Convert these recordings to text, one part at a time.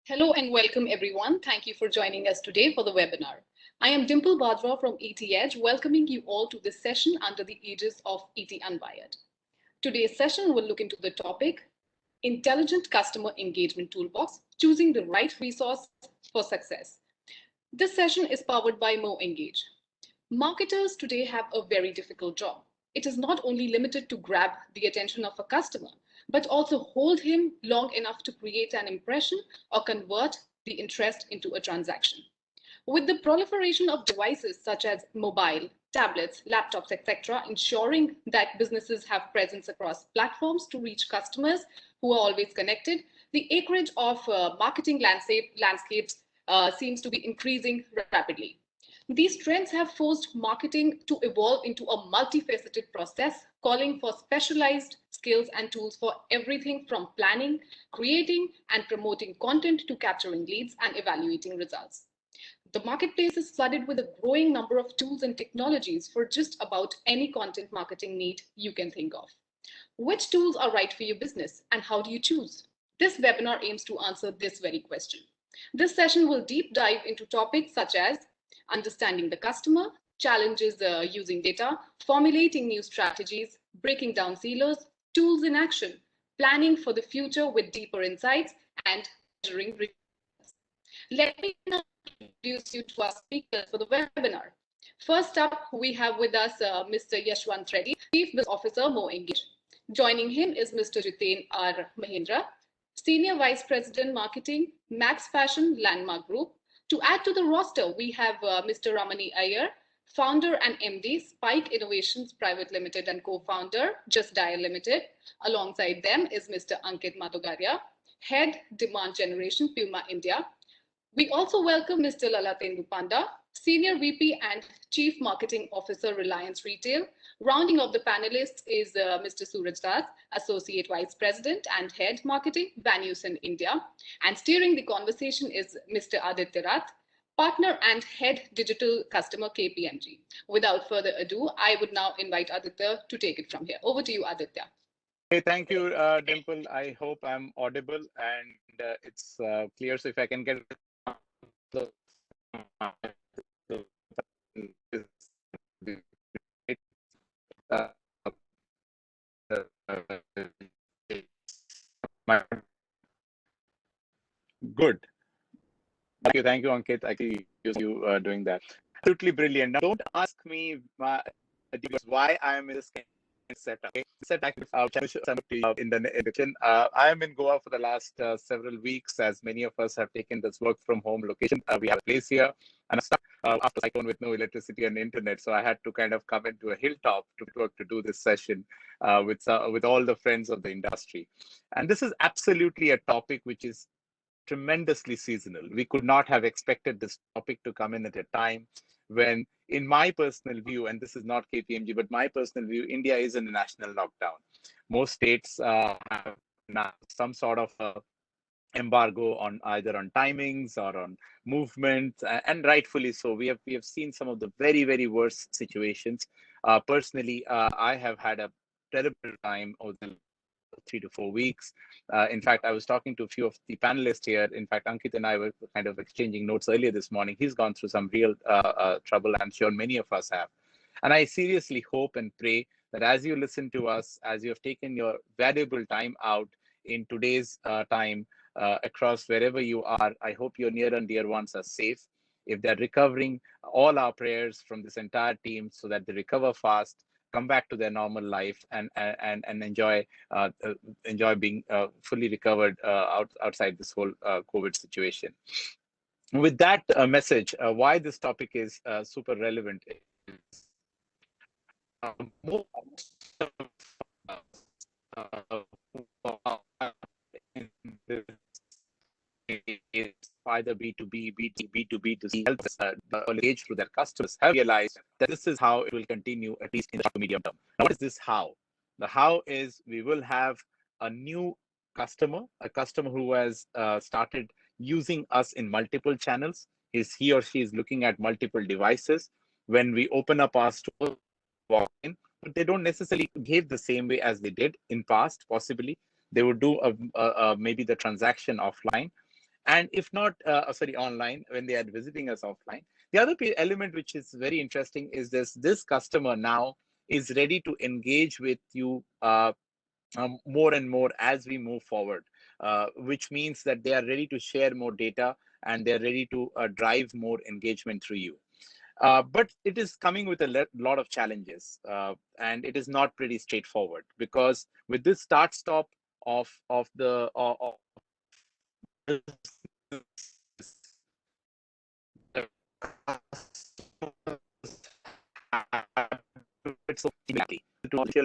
Hello and welcome everyone. Thank you for joining us today for the webinar. I am Dimple Bajwa from ET Edge, welcoming you all to this session under the aegis of ET Unwired. Today's session will look into the topic, Intelligent Customer Engagement Toolbox, choosing the right resource for success. This session is powered by Mo Engage. Marketers today have a very difficult job. It is not only limited to grab the attention of a customer, but also hold him long enough to create an impression or convert the interest into a transaction. With the proliferation of devices such as mobile, tablets, laptops, etc., ensuring that businesses have presence across platforms to reach customers who are always connected, the acreage of marketing landscapes seems to be increasing rapidly. These trends have forced marketing to evolve into a multifaceted process, calling for specialized skills and tools for everything from planning, creating, and promoting content to capturing leads and evaluating results. The marketplace is flooded with a growing number of tools and technologies for just about any content marketing need you can think of. Which tools are right for your business and how do you choose? This webinar aims to answer this very question. This session will deep dive into topics such as understanding the customer, challenges using data, formulating new strategies, breaking down silos, tools in action, planning for the future with deeper insights, and measuring results. Let me now introduce you to our speakers for the webinar. First up, we have with us Mr. Yashwant Reddy, Chief Business Officer, Mo Engage. Joining him is Mr. Jiten R. Mahindra, Senior Vice President Marketing, Max Fashion Landmark Group. To add to the roster, we have Mr. Ramani Iyer, founder and MD, Spike Innovations Private Limited and co-founder, Just Dial Limited. Alongside them is Mr. Ankit Madhugaria, Head Demand Generation, Puma India. We also welcome Mr. Lalatendu Panda, Senior VP and Chief Marketing Officer, Reliance Retail. Rounding off the panelists is Mr. Suraj Das, Associate Vice President and Head Marketing, Values in India. And steering the conversation is Mr. Aditya Rath, Partner and Head Digital Customer, KPMG. Without further ado, I would now invite Aditya to take it from here. Over to you, Aditya. Hey, thank you, Dimple. I hope I'm audible and it's clear. So if I can get good. Thank you, Ankit. I can use you doing that. Absolutely brilliant. Now, don't ask me why I am in this kind of setup. Okay? In the introduction, I am in Goa for the last several weeks, as many of us have taken this work from home location. We have a place here, and I'm stuck after cyclone with no electricity and internet, so I had to kind of come into a hilltop to do this session with all the friends of the industry. And this is absolutely a topic which is tremendously seasonal. We could not have expected this topic to come in at a time when, in my personal view, and this is not KPMG, but my personal view, India is in a national lockdown. Most states have now some sort of embargo on either on timings or on movement, and rightfully so. We have seen some of the very worst situations. Personally, I have had a terrible time over the 3 to 4 weeks. In fact, I was talking to a few of the panelists here. In fact, Ankit and I were kind of exchanging notes earlier this morning. He's gone through some real trouble. I'm sure many of us have. And I seriously hope and pray that as you listen to us, as you have taken your valuable time out in today's time across wherever you are, I hope your near and dear ones are safe. If they're recovering, all our prayers from this entire team so that they recover fast, come back to their normal life, and enjoy being fully recovered outside this whole COVID situation. With that message, why this topic is super relevant is most of either B2B, B2B2C, help us engage through their customers, have realized that this is how it will continue, at least in the short to medium term. Now, what is this how? The how is we will have a new customer, a customer who has started using us in multiple channels. He or she is looking at multiple devices. When we open up our store, walk in, but they don't necessarily behave the same way as they did in past. Possibly they would do maybe the transaction offline. And if not, sorry, online, when they are visiting us offline. The other element which is very interesting is this customer now is ready to engage with you more and more as we move forward, which means that they are ready to share more data and they're ready to drive more engagement through you. But it is coming with a lot of challenges, and it is not pretty straightforward, because with this start-stop of the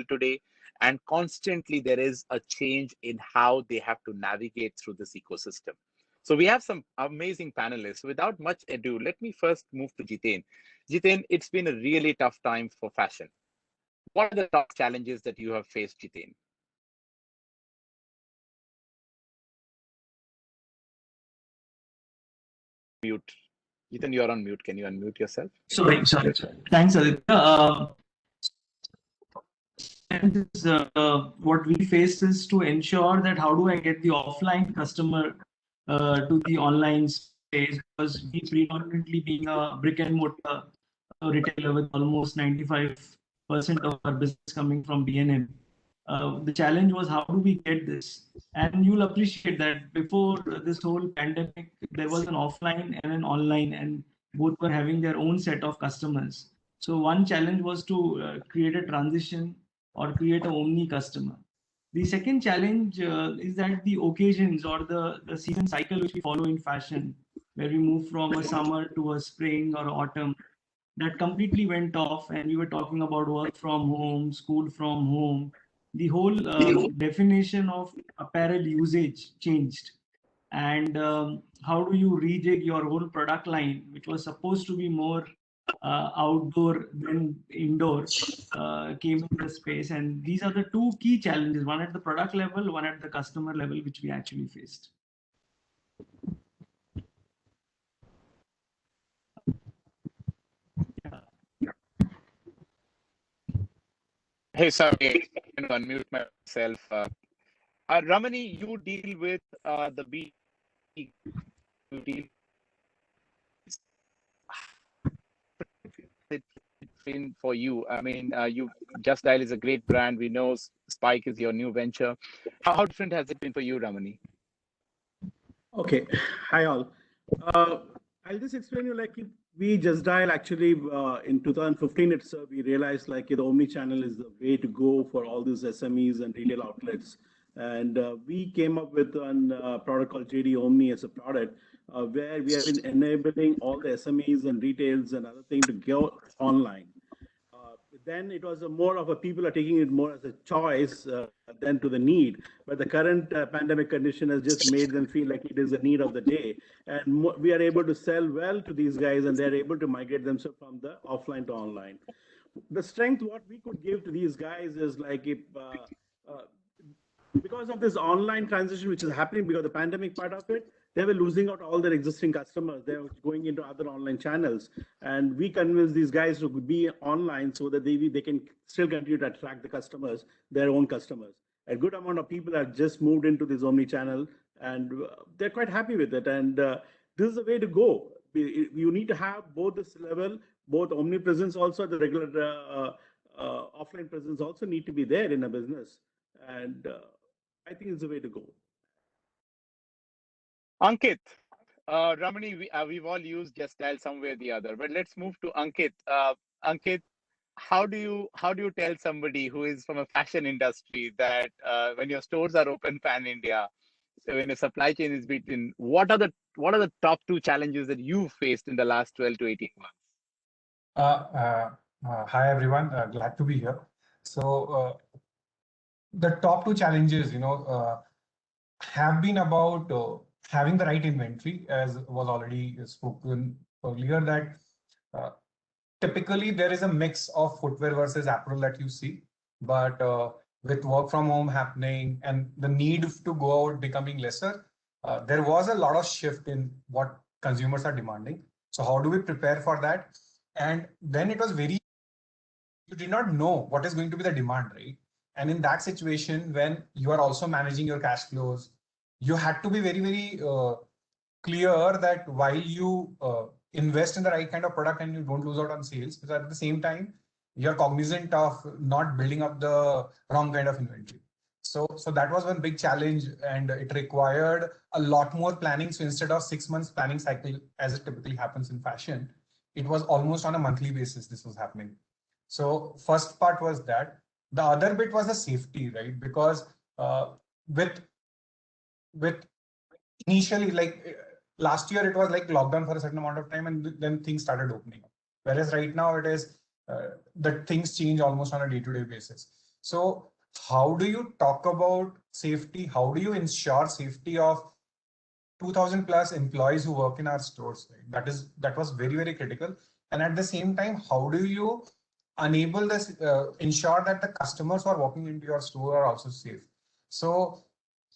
today, and constantly there is a change in how they have to navigate through this ecosystem. So we have some amazing panelists. Without much ado, let me first move to Jiten. Jiten, it's been a really tough time for fashion. What are the top challenges that you have faced, Jiten? Mute. Jiten, you're on mute. Can you unmute yourself? Sorry. Thanks, Aditya. What we face is to ensure that how do I get the offline customer to the online space, because we predominantly being a brick and mortar retailer with almost 95% of our business coming from B&M. The challenge was how do we get this? And you'll appreciate that before this whole pandemic, there was an offline and an online, and both were having their own set of customers. So one challenge was to create a transition or create an omni customer. The second challenge is that the occasions or the season cycle which we follow in fashion, where we move from a summer to a spring or autumn, that completely went off, and we were talking about work from home, school from home. The whole definition of apparel usage changed. And how do you rejig your whole product line, which was supposed to be more outdoor than indoor, came in the space. And these are the two key challenges, one at the product level, one at the customer level, which we actually faced. Hey, sorry, I'm going to unmute myself. Ramani, you deal with the B. It's been for you. I mean, you Just Dial is a great brand. We know Spike is your new venture. How different has it been for you, Ramani? Okay, hi all. I'll just explain you we Just Dial actually in 2015 we realized the Omni Channel is the way to go for all these SMEs and retail outlets, and we came up with a product called JD Omni as a product where we have been enabling all the SMEs and retails and other things to go online. Then it was more of a people are taking it more as a choice than to the need. But the current pandemic condition has just made them feel like it is a need of the day. And we are able to sell well to these guys, and they're able to migrate themselves from the offline to online. The strength what we could give to these guys is if because of this online transition which is happening because of the pandemic part of it, they were losing out all their existing customers. They were going into other online channels, and we convinced these guys to be online so that they can still continue to attract the customers, their own customers. A good amount of people have just moved into this Omni channel, and they're quite happy with it. And this is the way to go. You need to have both this level, both omnipresence also, the regular offline presence also need to be there in a business. And I think it's the way to go. Ankit, Ramani, we've all used Just Dial some way or the other, but let's move to Ankit. Ankit, how do you tell somebody who is from a fashion industry that when your stores are open pan India, so when a supply chain is beaten, what are the top two challenges that you faced in the last 12 to 18 months? Hi everyone, glad to be here. So the top two challenges, have been about having the right inventory, as was already spoken earlier, that typically there is a mix of footwear versus apparel that you see, but with work from home happening and the need to go out becoming lesser, there was a lot of shift in what consumers are demanding. So how do we prepare for that? And then it was you did not know what is going to be the demand, right? And in that situation, when you are also managing your cash flows, you had to be very, very clear that while you invest in the right kind of product and you don't lose out on sales, but at the same time, you're cognizant of not building up the wrong kind of inventory. So that was one big challenge, and it required a lot more planning. So instead of 6 months planning cycle, as it typically happens in fashion, it was almost on a monthly basis this was happening. So first part was that. The other bit was the safety, right? Because with initially, like last year, it was like lockdown for a certain amount of time, and then things started opening up. Whereas right now it is that things change almost on a day-to-day basis. So how do you talk about safety? How do you ensure safety of 2000 plus employees who work in our stores? Right? That was very, very critical. And at the same time, how do you enable this, ensure that the customers who are walking into your store are also safe? So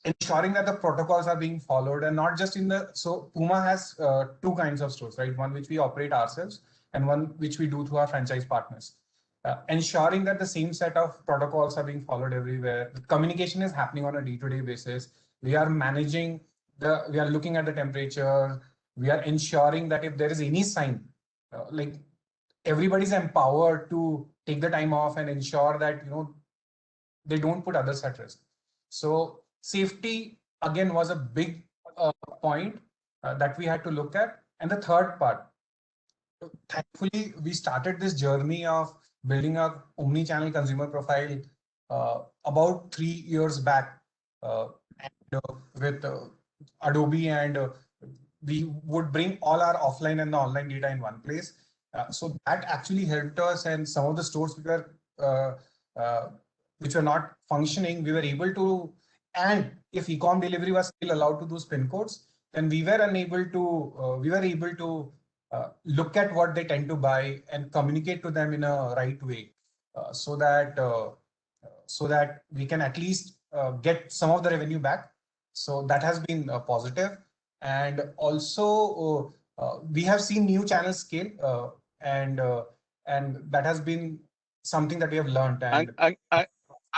ensuring that the protocols are being followed, and not just in the, so Puma has two kinds of stores, right? One which we operate ourselves and one which we do through our franchise partners. Ensuring that the same set of protocols are being followed everywhere. Communication is happening on a day-to-day basis. We are managing we are looking at the temperature. We are ensuring that if there is any sign, like everybody's empowered to take the time off and ensure that, they don't put others at risk. So safety again was a big point that we had to look at. And the third part, thankfully, we started this journey of building a Omni Channel consumer profile about 3 years back with Adobe, and we would bring all our offline and the online data in one place. So that actually helped us, and some of the stores which were not functioning, we were able to, and if e-com delivery was still allowed to those pin codes, then we were able to look at what they tend to buy and communicate to them in a right way, so that we can at least get some of the revenue back. So that has been positive. And also we have seen new channels scale, and that has been something that we have learned. And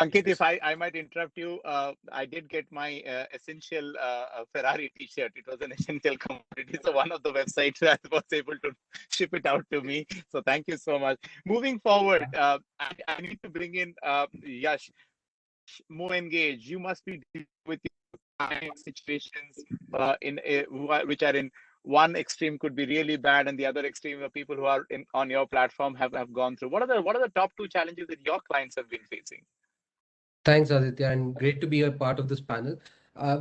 Ankit, if I might interrupt you, I did get my essential Ferrari T-shirt. It was an essential commodity, so one of the websites was able to ship it out to me. So thank you so much. Moving forward, I need to bring in Yash. More engaged. You must be dealing with situations which are in one extreme could be really bad, and the other extreme of people who are on your platform have gone through. What are the top two challenges that your clients have been facing? Thanks, Aditya, and great to be a part of this panel.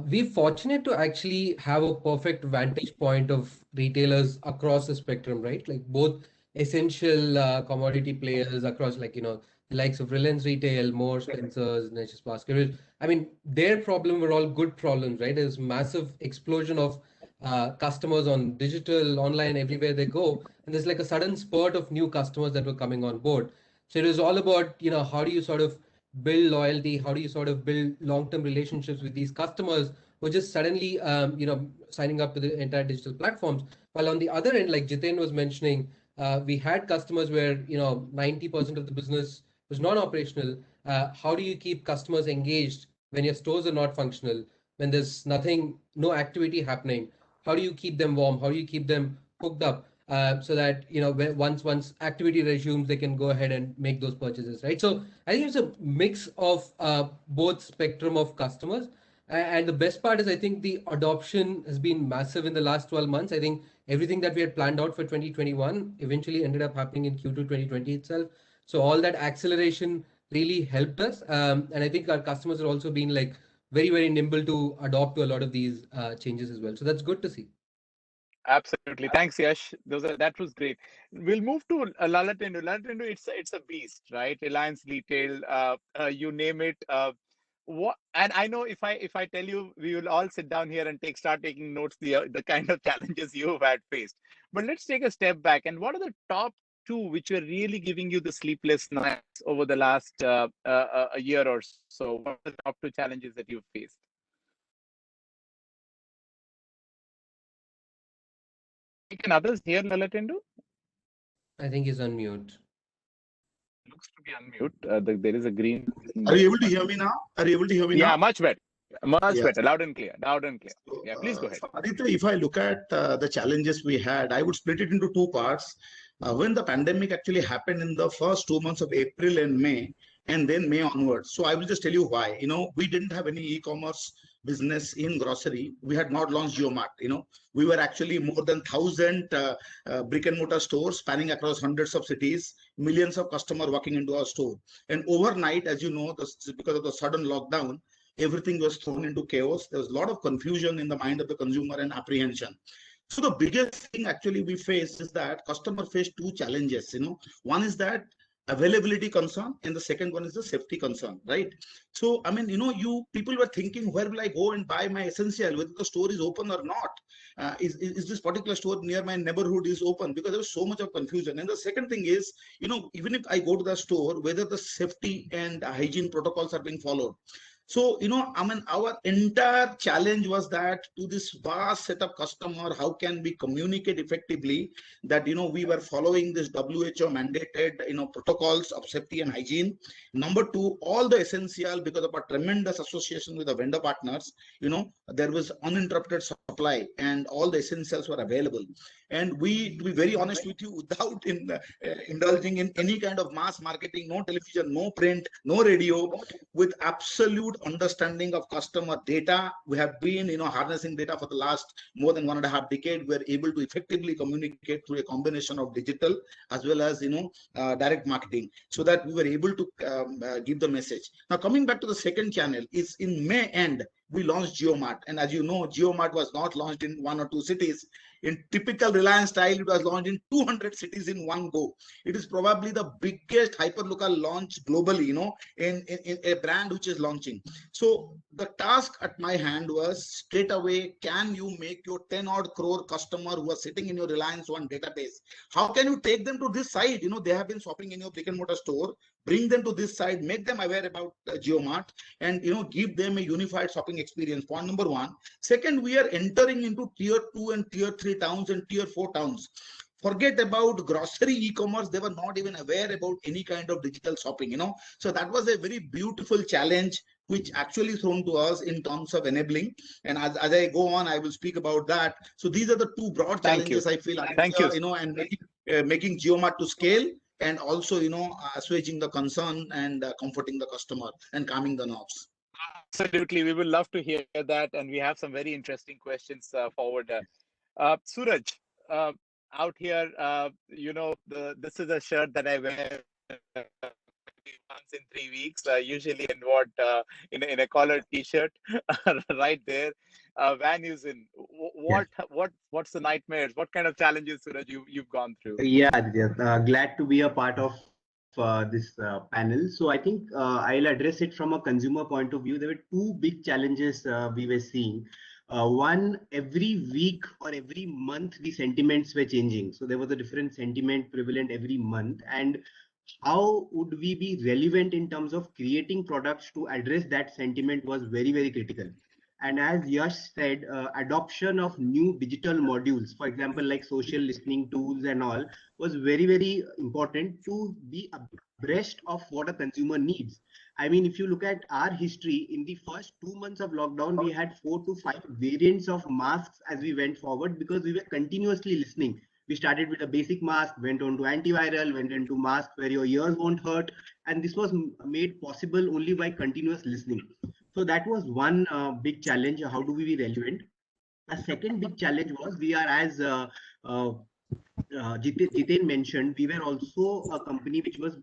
We're fortunate to actually have a perfect vantage point of retailers across the spectrum, right? Like both essential commodity players across, like, the likes of Reliance Retail, More, Spencer's, Nature's Basket. I mean, their problem were all good problems, right? There's massive explosion of customers on digital, online, everywhere they go. And there's like a sudden spurt of new customers that were coming on board. So it was all about, how do you sort of build loyalty? How do you sort of build long-term relationships with these customers who are just suddenly, signing up to the entire digital platforms? While on the other end, like Jiten was mentioning, we had customers where, 90% of the business was non-operational. How do you keep customers engaged when your stores are not functional, when there's no activity happening? How do you keep them warm? How do you keep them hooked up? So that once activity resumes, they can go ahead and make those purchases, right? So I think it's a mix of both spectrum of customers, and the best part is I think the adoption has been massive in the last 12 months. I think everything that we had planned out for 2021 eventually ended up happening in Q2 2020 itself. So all that acceleration really helped us, and I think our customers are also being like very, very nimble to adopt to a lot of these changes as well. So that's good to see. Absolutely. Thanks, Yash. That was great. We'll move to Lalatendu. Lalatendu, it's a beast, right? Reliance Retail, you name it. And I know if I tell you, we will all sit down here and start taking notes, the kind of challenges you have had faced. But let's take a step back. And what are the top two which are really giving you the sleepless nights over the last a year or so? What are the top two challenges that you've faced? Can others hear Lalatendu? I think he's on mute. Looks to be unmute. There is a green. Are you able to hear me now? Are you able to hear me now? Yeah, much better. Much Yeah. better, loud and clear, loud and clear. Yeah, please go ahead. So Aditya, if I look at the challenges we had, I would split it into two parts. When the pandemic actually happened in the first 2 months of April and May, and then May onwards. So I will just tell you why. We didn't have any e-commerce business in grocery. We had not launched JioMart. We were actually more than 1,000 brick and mortar stores spanning across hundreds of cities, millions of customers walking into our store. And overnight, as you know, because of the sudden lockdown, everything was thrown into chaos. There was a lot of confusion in the mind of the consumer and apprehension. So the biggest thing actually we face is that customer face two challenges. One is that availability concern, and the second one is the safety concern, right? So I mean, you people were thinking, where will I go and buy my essential, whether the store is open or not? Is this particular store near my neighborhood is open? Because there was so much of confusion. And the second thing is, even if I go to the store, whether the safety and hygiene protocols are being followed. So, I mean, our entire challenge was that to this vast set of customer, how can we communicate effectively that, we were following this WHO mandated, protocols of safety and hygiene. Number two, all the essential, because of our tremendous association with the vendor partners, there was uninterrupted supply and all the essentials were available. And we, to be very honest with you, without indulging in any kind of mass marketing, no television, no print, no radio, with absolute understanding of customer data, we have been harnessing data for the last more than 1.5 decades. We're able to effectively communicate through a combination of digital as well as direct marketing, so that we were able to give the message. Now coming back to the second channel, is in May end we launched JioMart, and as you know, JioMart was not launched in 1 or 2 cities. In typical Reliance style, it was launched in 200 cities in one go. It is probably the biggest hyperlocal launch globally, in a brand which is launching. So the task at my hand was straight away, can you make your 10 odd crore customer who are sitting in your Reliance One database? How can you take them to this site? They have been shopping in your brick and mortar store. Bring them to this side, make them aware about JioMart, and give them a unified shopping experience. Point number one. Second, we are entering into tier 2 and tier 3 towns and tier 4 towns. Forget about grocery e-commerce. They were not even aware about any kind of digital shopping, So that was a very beautiful challenge which actually thrown to us in terms of enabling. And as I go on, I will speak about that. So these are the two broad challenges I feel, Thank you. And making JioMart to scale, and also, assuaging the concern and comforting the customer and calming the nerves. Absolutely, we will love to hear that, and we have some very interesting questions forward. Suraj, out here, this is a shirt that I wear once in 3 weeks, usually in in a collared t-shirt, right there. Van is in. What's the nightmares? What kind of challenges, Suraj, you've gone through? Yeah, Aditya, glad to be a part of this panel. So I think I'll address it from a consumer point of view. There were two big challenges we were seeing. One, every week or every month, the sentiments were changing. So there was a different sentiment prevalent every month. And how would we be relevant in terms of creating products to address that sentiment was very, very critical. And as Yash said, adoption of new digital modules, for example, like social listening tools and all, was very, very important to be abreast of what a consumer needs. I mean, if you look at our history, in the first 2 months of lockdown, we had 4 to 5 variants of masks as we went forward, because we were continuously listening. We started with a basic mask, went on to antiviral, went into mask where your ears won't hurt. And this was made possible only by continuous listening. So that was one big challenge. How do we be relevant? A second big challenge was, we are, as Jiten mentioned, we were also a company which was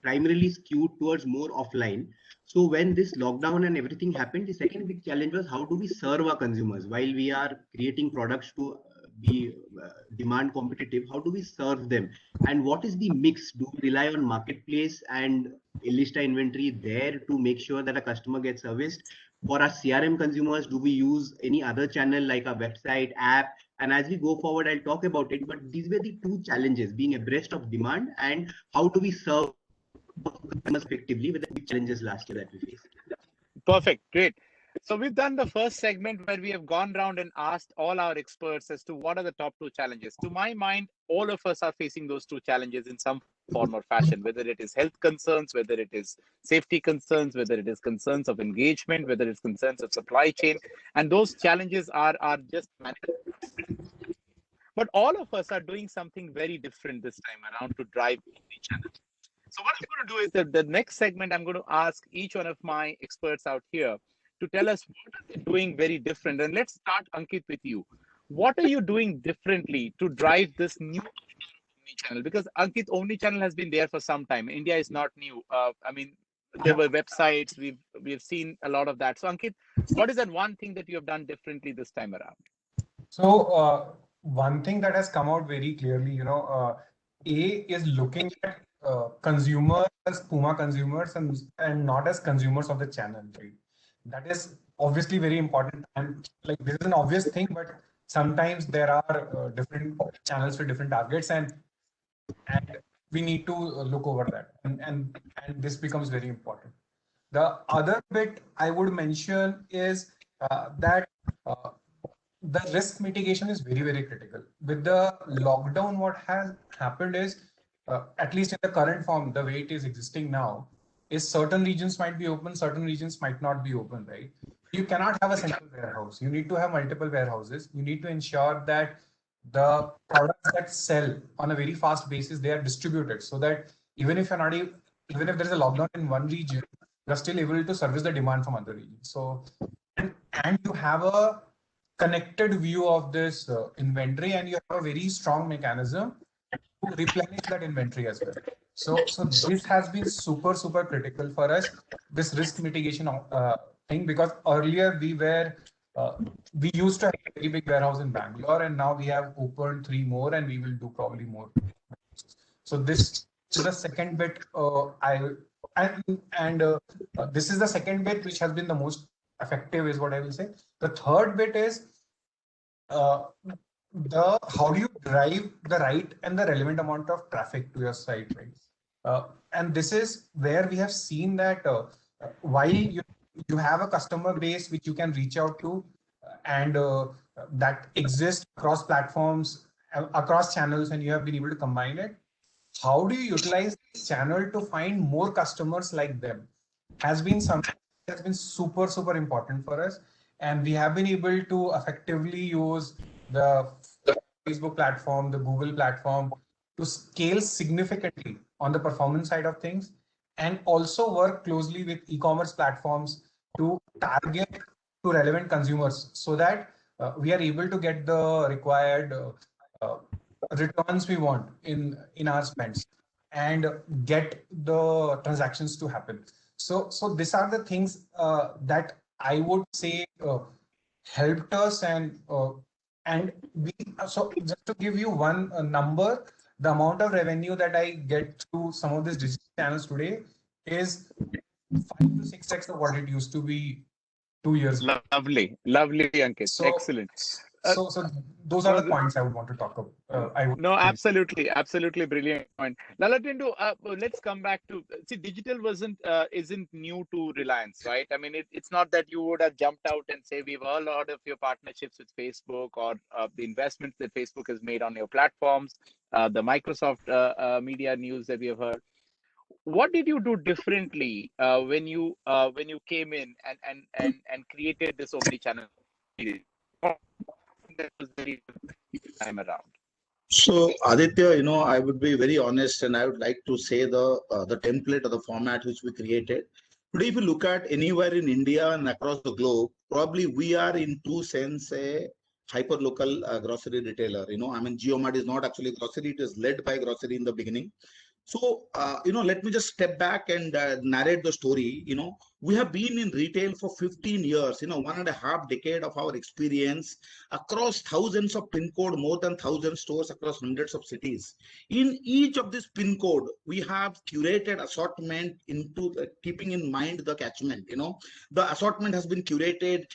primarily skewed towards more offline. So when this lockdown and everything happened, the second big challenge was, how do we serve our consumers while we are creating products to be demand competitive? How do we serve them, and what is the mix? Do we rely on marketplace and Lista inventory there to make sure that a customer gets serviced? For our CRM consumers, do we use any other channel like a website, app? And as we go forward, I'll talk about it, but these were the two challenges: being abreast of demand and how do we serve customers effectively, with the big challenges last year that we faced. Perfect, great. So we've done the first segment where we have gone around and asked all our experts as to what are the top 2 challenges. To my mind, all of us are facing those 2 challenges in some form or fashion, whether it is health concerns, whether it is safety concerns, whether it is concerns of engagement, whether it's concerns of supply chain. And those challenges are just manifested. But all of us are doing something very different this time around to drive omni-channel. So what I'm going to do is that the next segment, I'm going to ask each one of my experts out here to tell us what are they doing very different. And let's start, Ankit, with you. What are you doing differently to drive this new omni-channel? Because Ankit, omni-channel has been there for some time. India is not new. I mean, there were websites. We've seen a lot of that. So Ankit, what is that one thing that you have done differently this time around? So one thing that has come out very clearly, A is looking at consumers as Puma consumers and not as consumers of the channel, right? That is obviously very important. And like this is an obvious thing, but sometimes there are different channels for different targets, and we need to look over that, and this becomes very important. The other bit I would mention is that the risk mitigation is very, very critical. With the lockdown, what has happened is, at least in the current form, the way it is existing now, is certain regions might be open, certain regions might not be open, right? You cannot have a single warehouse. You need to have multiple warehouses. You need to ensure that the products that sell on a very fast basis, they are distributed so that even if you're not even if there is a lockdown in one region, you're still able to service the demand from other regions. So and you have a connected view of this inventory, and you have a very strong mechanism to replenish that inventory as well. So this has been super, super critical for us, this risk mitigation thing, because earlier we used to have a very big warehouse in Bangalore, and now we have opened 3 more, and we will do probably more. So this is the second bit. This is the second bit which has been the most effective, is what I will say. The third bit is how do you drive the right and the relevant amount of traffic to your site, right? And this is where we have seen that while you have a customer base which you can reach out to, and that exists across platforms, across channels, and you have been able to combine it, how do you utilize this channel to find more customers like them has been something that has been super, super important for us. And we have been able to effectively use the Facebook platform, the Google platform, to scale significantly on the performance side of things, and also work closely with e-commerce platforms to target to relevant consumers, so that we are able to get the required returns we want in our spends and get the transactions to happen. So these are the things that I would say helped us, and we, so just to give you one number, the amount of revenue that I get through some of these digital channels today is 5 to 6x of what it used to be 2 years ago. Lovely, Ankit. Excellent. So those are the points I would want to talk about. No, absolutely brilliant point. Lalatendu, let's come back to, see, digital isn't new to Reliance, right? I mean, it's not that you would have jumped out and say we've heard a lot of your partnerships with Facebook, or the investments that Facebook has made on your platforms, the Microsoft media news that we have heard. What did you do differently when you came in and created this omni-channel? That was very time around. So Aditya, I would be very honest, and I would like to say the template or the format which we created. Today, if you look at anywhere in India and across the globe, probably we are in true sense a hyper-local grocery retailer. I mean, JioMart is not actually grocery; it is led by grocery in the beginning. So, let me just step back and narrate the story. We have been in retail for 15 years, 1.5 decade of our experience across thousands of pin code, more than 1,000 stores across hundreds of cities. In each of this pin code, we have curated assortment into keeping in mind the catchment. The assortment has been curated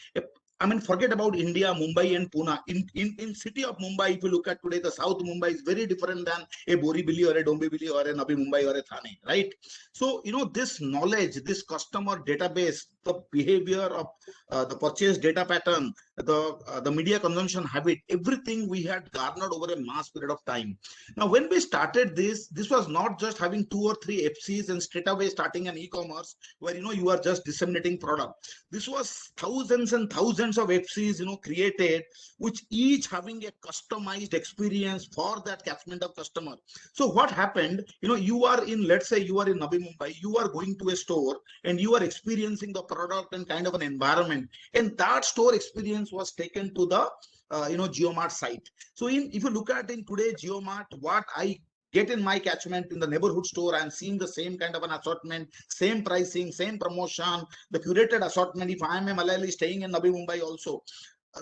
I mean, forget about India, Mumbai and Pune. In city of Mumbai, if you look at today, the South Mumbai is very different than a Borivali or a Dombivli or a Navi Mumbai or a Thane, right? So, this knowledge, this customer database, the behavior of the purchase data pattern, the media consumption habit, everything we had garnered over a mass period of time. Now, when we started this was not just having 2 or 3 FCs and straight away starting an e-commerce where, you are just disseminating product. This was thousands and thousands of FCs, created, which each having a customized experience for that catchment of customer. So what happened, you are in, let's say you are in Navi Mumbai, you are going to a store and you are experiencing the product and kind of an environment. And that store experience was taken to the, JioMart site. So if you look at in today JioMart, what I get in my catchment in the neighborhood store, I'm seeing the same kind of an assortment, same pricing, same promotion, the curated assortment. If I am a Malayali staying in Navi Mumbai also,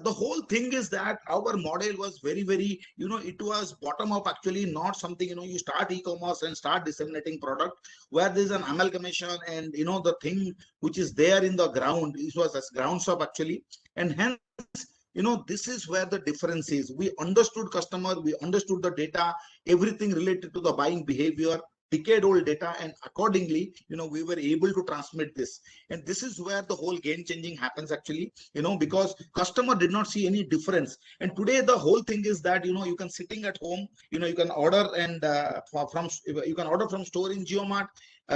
the whole thing is that our model was very, it was bottom up actually, not something, you start e-commerce and start disseminating product where there's an amalgamation and, the thing which is there in the ground, it was as grounds up actually. And hence, this is where the difference is. We understood customer, we understood the data, everything related to the buying behavior, decade-old data, and accordingly, we were able to transmit this. And this is where the whole game changing happens actually, because customer did not see any difference. And today the whole thing is that, you can sitting at home, you can order and you can order from store in JioMart.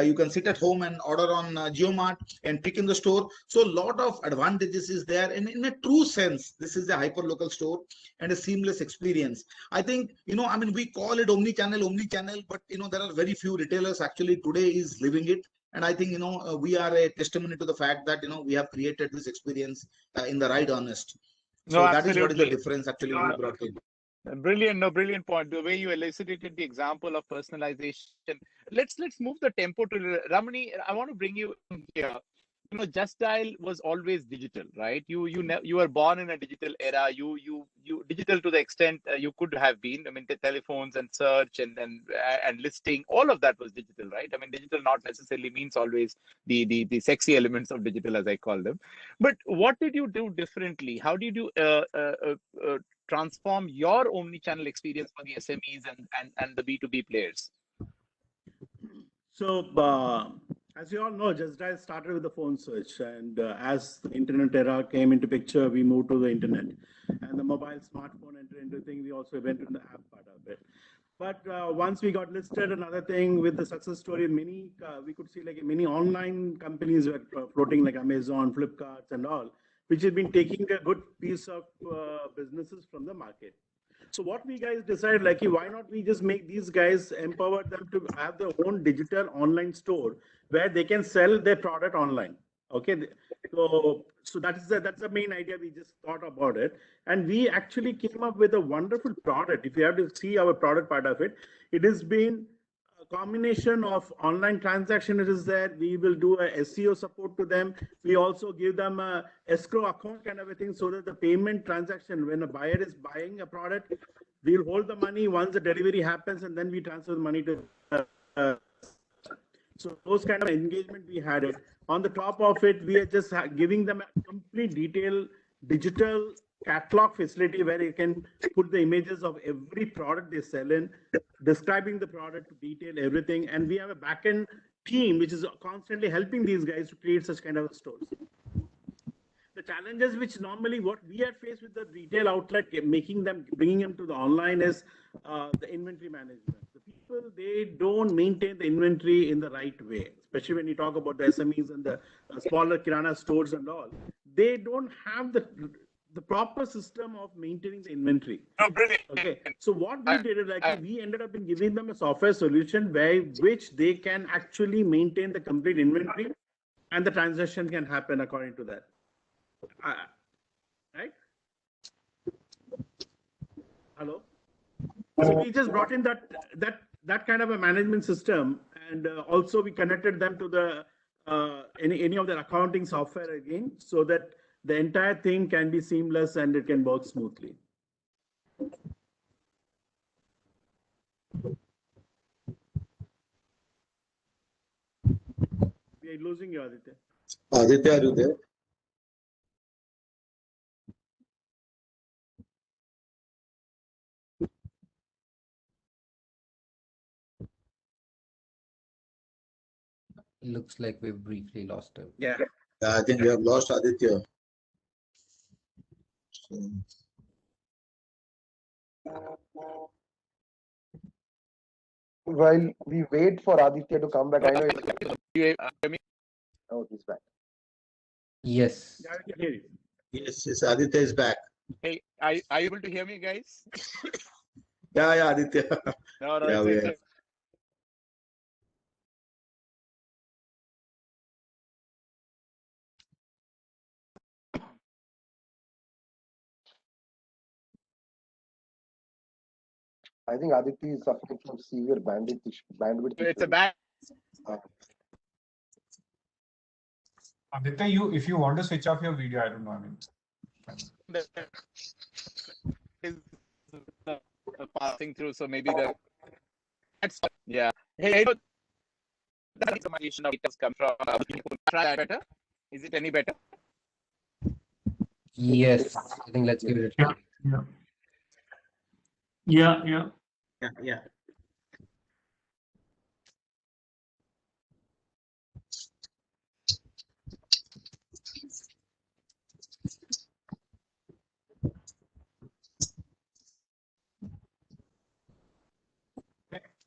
You can sit at home and order on JioMart and pick in the store. So a lot of advantages is there. And in a true sense, this is a hyper local store and a seamless experience. I think, I mean, we call it omni channel, but, there are very few retailers actually today is living it. And I think, we are a testimony to the fact that, we have created this experience in the right earnest. So No, that is what is the absolutely. difference actually we brought in. Brilliant point. The way you elucidated the example of personalization. Let's move the tempo to Ramani. I want to bring you in here. Just Dial was always digital, right? You were born in a digital era. You digital to the extent you could have been. I mean, the telephones and search and listing, all of that was digital, right? I mean, digital not necessarily means always the sexy elements of digital, as I call them. But what did you do differently? How did you transform your omni-channel experience for the SMEs and the B2B players? So, as you all know, Just Dial started with the phone search, and as the internet era came into picture, we moved to the internet, and the mobile smartphone entered into thing. We also went to the app part of it. But once we got listed, another thing with the success story, many we could see like many online companies were floating like Amazon, Flipkart, and all, which have been taking a good piece of businesses from the market. So what we guys decided, like, why not we just make these guys, empower them to have their own digital online store where they can sell their product online. Okay, so that's the main idea. We just thought about it, and we actually came up with a wonderful product. If you have to see our product part of it, it has been a combination of online transaction. It is there. We will do a SEO support to them. We also give them a escrow account kind of a thing, so that the payment transaction, when a buyer is buying a product, we'll hold the money once the delivery happens, and then we transfer the money to. So those kind of engagement we had it. On the top of it, we are just giving them a complete detailed digital catalog facility where you can put the images of every product they sell in, describing the product to detail everything. And we have a backend team which is constantly helping these guys to create such kind of stores. The challenges which normally what we are faced with the retail outlet, bringing them to the online is the inventory management. The people, they don't maintain the inventory in the right way, especially when you talk about the SMEs and the smaller kirana stores and all. They don't have the proper system of maintaining the inventory. Oh, brilliant. Okay, so what we did is like we ended up in giving them a software solution which they can actually maintain the complete inventory, and the transaction can happen according to that. Right? Hello. So we just brought in that kind of a management system, and also we connected them to the any of their accounting software again, so that the entire thing can be seamless and it can work smoothly. We are losing you, Aditya. Aditya, are you there? looks like we've briefly lost him. Yeah, I think we have lost Aditya. So, While we wait for Aditya to come back, I know You hear me? oh, he's back. Yes. Yeah, I can hear you. yes, yes, Aditya is back. Hey, are you able to hear me, guys? Yeah, Aditya. No, Yeah, we are. I think Aditya is suffering from severe bandwidth It's a issues. bad. Aditya, if you want to switch off your video, I don't know. I mean, Is passing through, so maybe that's yeah. Hey, that information of details come from people. Try that better. Is it any better? Yes. I think let's give it a try. Yeah. Yeah.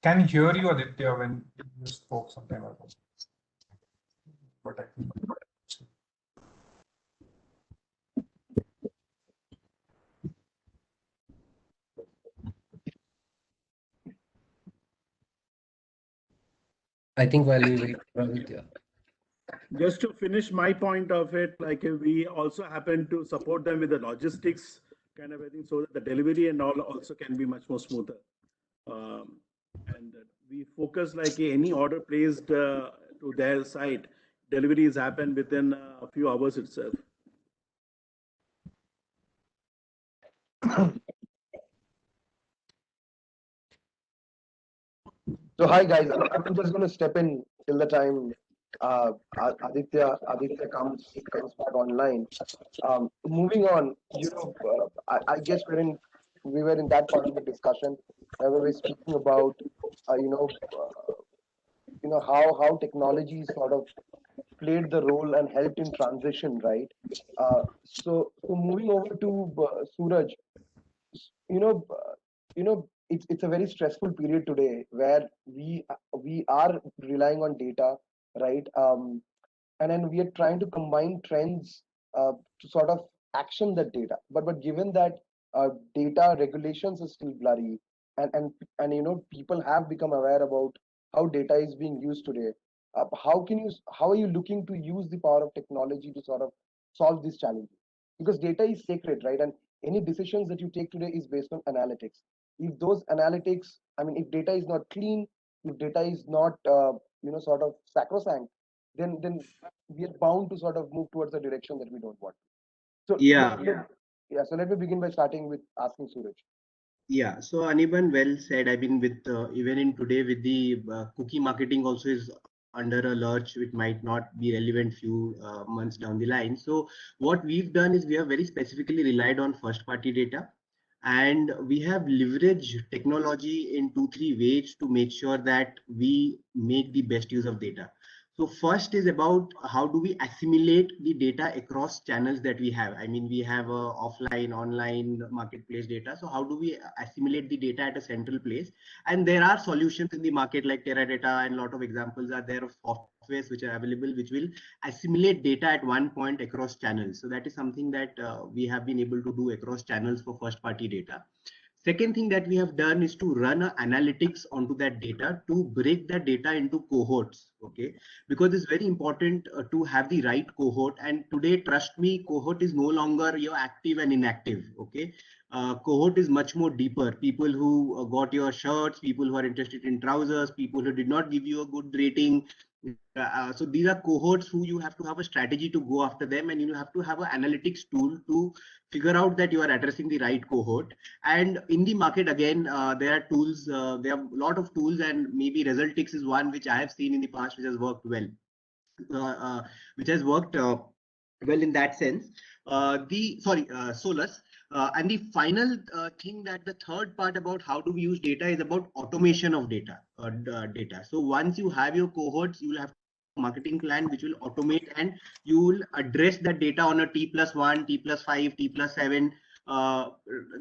can hear you, Aditya, when you spoke sometime ago. But I think I think while we wait for Aditya. Just to finish my point of it, like we also happen to support them with the logistics kind of everything, so that the delivery and all also can be much more smoother. And we focus like any order placed to their site, deliveries happen within a few hours itself. So hi guys, I'm just going to step in till the time Aditya comes back online. Moving on, I guess we were in that part of the discussion where we were speaking about how technology sort of played the role and helped in transition, right? So moving over to Suraj, you know, it's a very stressful period today where we are relying on data, right? And then we are trying to combine trends to sort of action that data. But given that data regulations are still blurry, and people have become aware about how data is being used today, how are you looking to use the power of technology to sort of solve these challenges? Because data is sacred, right? And any decisions that you take today is based on analytics. If those analytics, I mean, if data is not clean, if data is not sort of sacrosanct, then we are bound to sort of move towards a direction that we don't want. So Yeah. So let me begin by starting with asking Suraj. Yeah, so Anirban, well said. I mean, with even in today with the cookie marketing also is under a lurch, which might not be relevant few months down the line. So what we've done is we have very specifically relied on first party data, and we have leveraged technology in 2-3 ways to make sure that we make the best use of data. So first is about how do we assimilate the data across channels that we have. I mean, we have offline, online, marketplace data. So how do we assimilate the data at a central place? And there are solutions in the market like Teradata, and a lot of examples are there of softwares which are available, which will assimilate data at one point across channels. So that is something that we have been able to do across channels for first party data. Second thing that we have done is to run analytics onto that data to break that data into cohorts, okay? Because it's very important to have the right cohort. And today, trust me, cohort is no longer your active and inactive, okay? Cohort is much more deeper. People who got your shirts, people who are interested in trousers, people who did not give you a good rating. So these are cohorts who you have to have a strategy to go after them, and you have to have an analytics tool to figure out that you are addressing the right cohort. And in the market, again, there are tools, there are a lot of tools, and maybe Resultix is one which I have seen in the past, which has worked well, well in that sense. Solus. And the final thing, that the third part about how do we use data is about automation of data. So once you have your cohorts, you will have marketing plan which will automate, and you will address that data on a T+1, T+5, T+7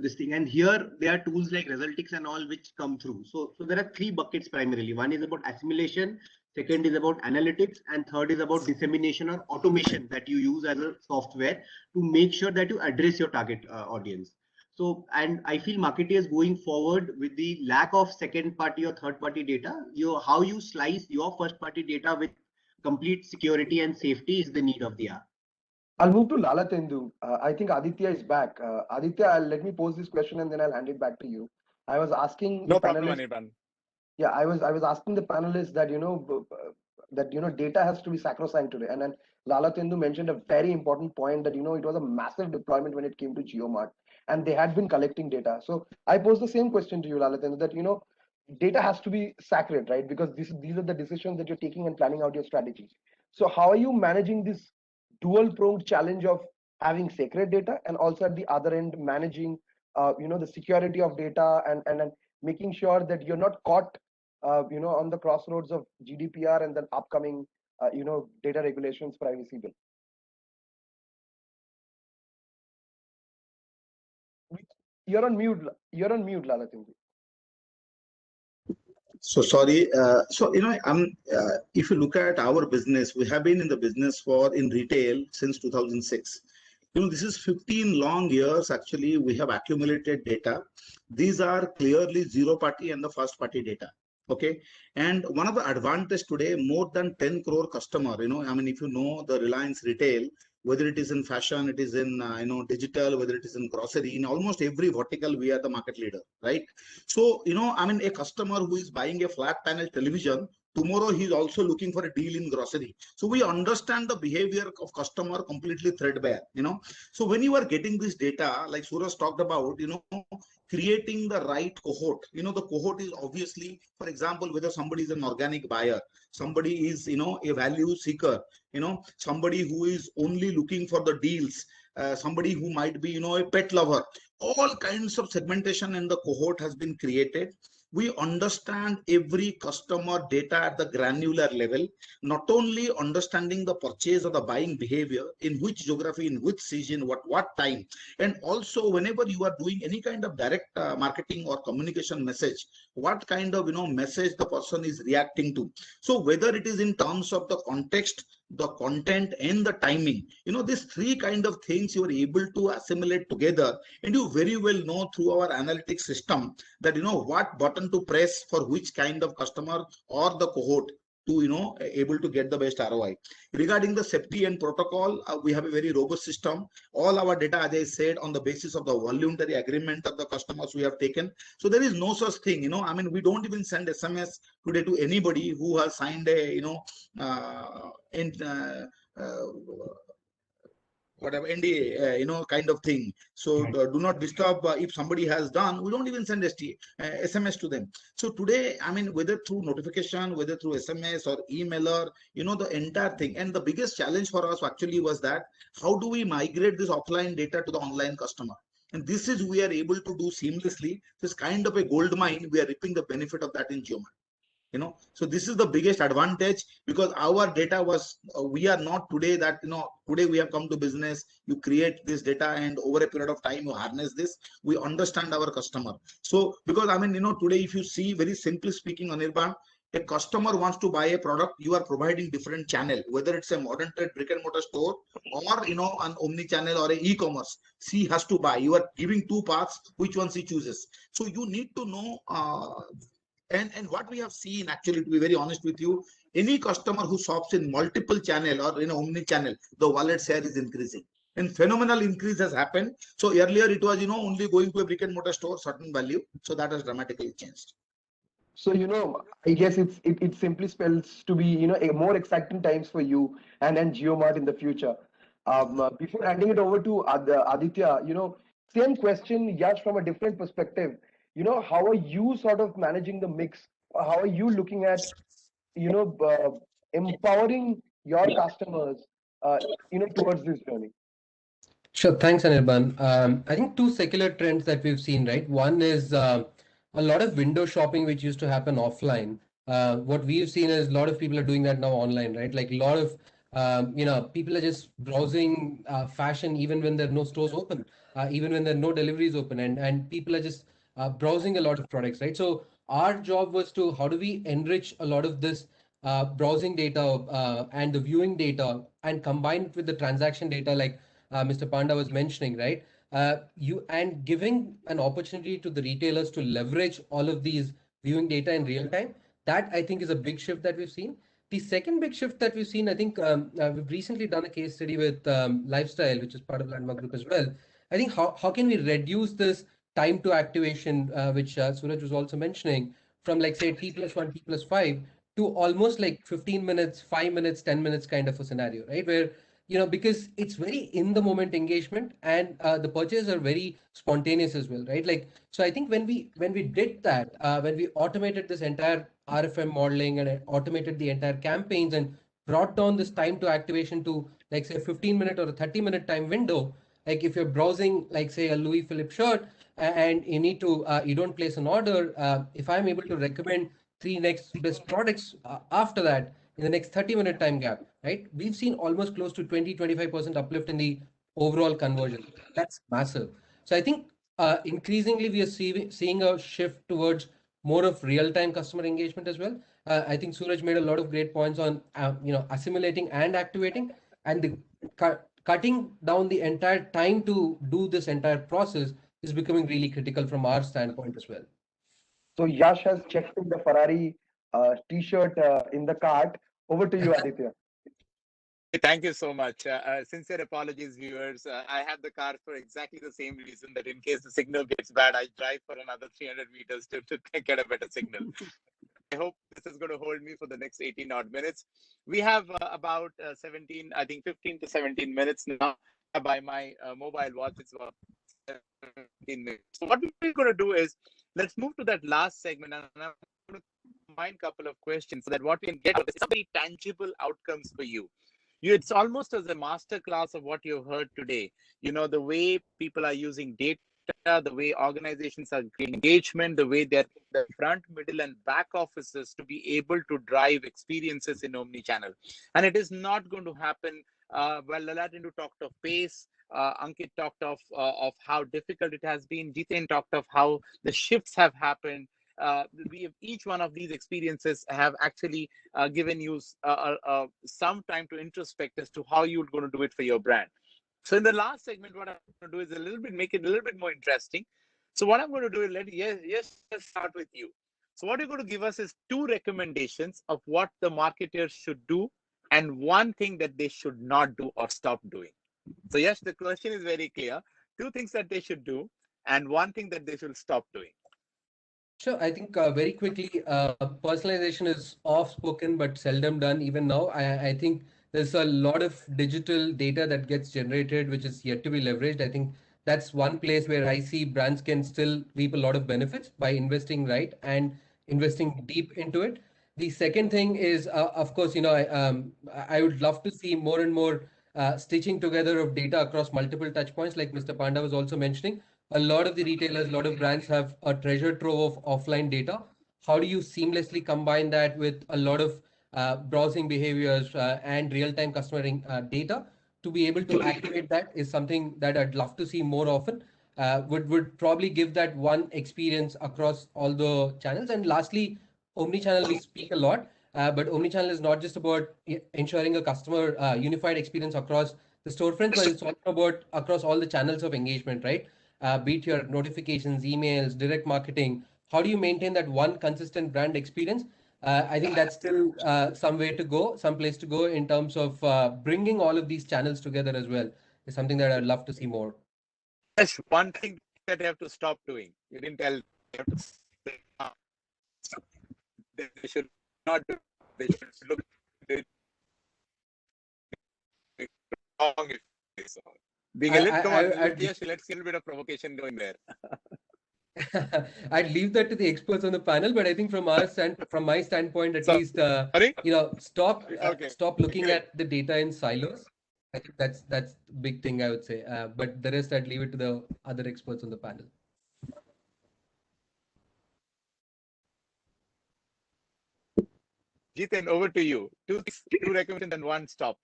this thing. And here there are tools like Resultix and all which come through. So there are three buckets primarily. One is about assimilation, second is about analytics, and third is about dissemination or automation that you use as a software to make sure that you address your target audience. So, and I feel marketers going forward with the lack of second party or third party data, how you slice your first party data with complete security and safety is the need of the hour. I'll move to Lalatendu. I think Aditya is back. Aditya, let me pose this question and then I'll hand it back to you. I was asking No the problem, panelists. Anirban. Yeah, I was asking the panelists that data has to be sacrosanct today. And then Lalatendu mentioned a very important point that it was a massive deployment when it came to GeoMart, and they had been collecting data. So I pose the same question to you, Lalatendu, that data has to be sacred, right? Because these are the decisions that you're taking and planning out your strategy. So how are you managing this dual-pronged challenge of having sacred data and also at the other end managing the security of data and making sure that you're not caught on the crossroads of GDPR and then upcoming data regulations, privacy bill? You're on mute, Lalatendu. So sorry. If you look at our business, we have been in the business in retail since 2006. This is 15 long years. Actually, we have accumulated data. These are clearly zero party and the first party data. Okay. And one of the advantage today, more than 10 crore customer, if you know the Reliance retail, whether it is in fashion, it is in digital, whether it is in grocery, in almost every vertical, we are the market leader, right? So, a customer who is buying a flat panel television, tomorrow he's also looking for a deal in grocery. So we understand the behavior of customer completely threadbare, So when you are getting this data, like Suraj talked about, creating the right cohort, the cohort is obviously, for example, whether somebody is an organic buyer, somebody is, a value seeker, somebody who is only looking for the deals, somebody who might be, a pet lover, all kinds of segmentation in the cohort has been created. We understand every customer data at the granular level, not only understanding the purchase or the buying behavior, in which geography, in which season, what time, and also whenever you are doing any kind of direct marketing or communication message, what kind of message the person is reacting to. So whether it is in terms of the context, the content, and the timing, these three kind of things you are able to assimilate together, and you very well know through our analytics system that what button to press for which kind of customer or the cohort to able to get the best ROI. Regarding the safety and protocol, we have a very robust system. All our data, as I said, on the basis of the voluntary agreement of the customers we have taken. So there is no such thing, we don't even send SMS today to anybody who has signed a whatever NDA, kind of thing. So do not disturb. If somebody has done, we don't even send SMS to them. So today, whether through notification, whether through SMS or emailer, the entire thing. And the biggest challenge for us actually was that how do we migrate this offline data to the online customer? And this is we are able to do seamlessly. This kind of a gold mine. We are reaping the benefit of that in GeoMart. So this is the biggest advantage, because our data was we are not today that today we have come to business, you create this data and over a period of time you harness this. We understand our customer. So because today if you see, very simply speaking, Anirban, a customer wants to buy a product, you are providing different channel, whether it's a modern trade brick and mortar store or an omni channel or a e-commerce. She has to buy. You are giving two paths, which one she chooses. So you need to know and what we have seen, actually, to be very honest with you, any customer who shops in multiple channel or in omni channel, the wallet share is increasing. And phenomenal increase has happened. So earlier it was, only going to a brick and mortar store, certain value. So that has dramatically changed. So, I guess it simply spells to be, a more exciting times for you and GeoMart in the future. Before handing it over to Aditya, same question, Yash, from a different perspective. How are you sort of managing the mix? How are you looking at, empowering your customers, towards this journey? Sure. Thanks, Anirban. I think two secular trends that we've seen, right? One is a lot of window shopping, which used to happen offline, what we've seen is a lot of people are doing that now online, right? Like a lot of people are just browsing fashion even when there are no stores open, even when there are no deliveries open, and people are just browsing a lot of products, right? So our job was to how do we enrich a lot of this browsing data and the viewing data and combine it with the transaction data, like Mr. Panda was mentioning, right? You and giving an opportunity to the retailers to leverage all of these viewing data in real time. That I think is a big shift that we've seen. The second big shift that we've seen, I think we've recently done a case study with Lifestyle, which is part of Landmark Group as well. I think how can we reduce this time to activation, which Suraj was also mentioning, from like say T plus 1, T plus 5 to almost like 15 minutes, 5 minutes, 10 minutes kind of a scenario, right? Where because it's very in the moment engagement, and the purchases are very spontaneous as well, right? Like, so I think when we did that, when we automated this entire RFM modeling and automated the entire campaigns and brought down this time to activation to like say a 15-minute or a 30-minute time window. Like if you're browsing like say a Louis Philippe shirt and you need to you don't place an order, if I'm able to recommend three next best products after that in the next 30-minute time gap, right? We've seen almost close to 20-25% uplift in the overall conversion. That's massive. So I think increasingly we are seeing a shift towards more of real-time customer engagement as well. I think Suraj made a lot of great points on assimilating and activating, and the cutting down the entire time to do this entire process is becoming really critical from our standpoint as well. So Yash has checked in the Ferrari t-shirt in the cart. Over to you, Aditya. Thank you so much. Sincere apologies, viewers. I have the car for exactly the same reason, that in case the signal gets bad, I drive for another 300 meters to get a better signal. I hope this is going to hold me for the next 18 odd minutes. We have about 17, I think 15 to 17 minutes now. By my mobile watch, it's about 17 minutes. So what we're going to do is, let's move to that last segment, and I'm going to combine a couple of questions so that what we can get is some very tangible outcomes for you. It's almost as a master class of what you've heard today. The way people are using data, the way organizations are creating engagement, the way they're the front, middle, and back offices to be able to drive experiences in Omni Channel. And it is not going to happen. Well, Lalatindu talked of pace. Ankit talked of how difficult it has been. Jiten talked of how the shifts have happened. Each one of these experiences have actually given you some time to introspect as to how you're going to do it for your brand. So in the last segment, what I'm going to do is make it a little bit more interesting. So what I'm going to do is let's start with you. So what you're going to give us is 2 recommendations of what the marketers should do and one thing that they should not do or stop doing. So yes, the question is very clear. 2 things that they should do and one thing that they should stop doing. Sure. I think very quickly, personalization is oft-spoken but seldom done even now. I think there's a lot of digital data that gets generated, which is yet to be leveraged. I think that's one place where I see brands can still reap a lot of benefits by investing right and investing deep into it. The second thing is, of course, I would love to see more and more stitching together of data across multiple touch points, like Mr. Panda was also mentioning. A lot of the retailers, a lot of brands have a treasure trove of offline data. How do you seamlessly combine that with a lot of browsing behaviors and real-time customer data to be able to activate that is something that I'd love to see more often. Would probably give that one experience across all the channels. And lastly, omni-channel, we speak a lot, but omni-channel is not just about ensuring a customer unified experience across the storefronts, but it's also about across all the channels of engagement, right? Be it your notifications, emails, direct marketing. How do you maintain that one consistent brand experience? I think that's still some way to go, some place to go in terms of bringing all of these channels together as well. Is something that I'd love to see more. Yes, one thing that they have to stop doing. You didn't tell them they have to stop. They should not do. They should look at it wrong if they saw. Being a little, come on, yes, let's see a little bit of provocation going there. I'd leave that to the experts on the panel, but I think from my standpoint, at least, Sorry? stop looking at the data in silos. I think that's the big thing I would say. But the rest, I'd leave it to the other experts on the panel. Jiten, over to you. Two recommendations and one stop.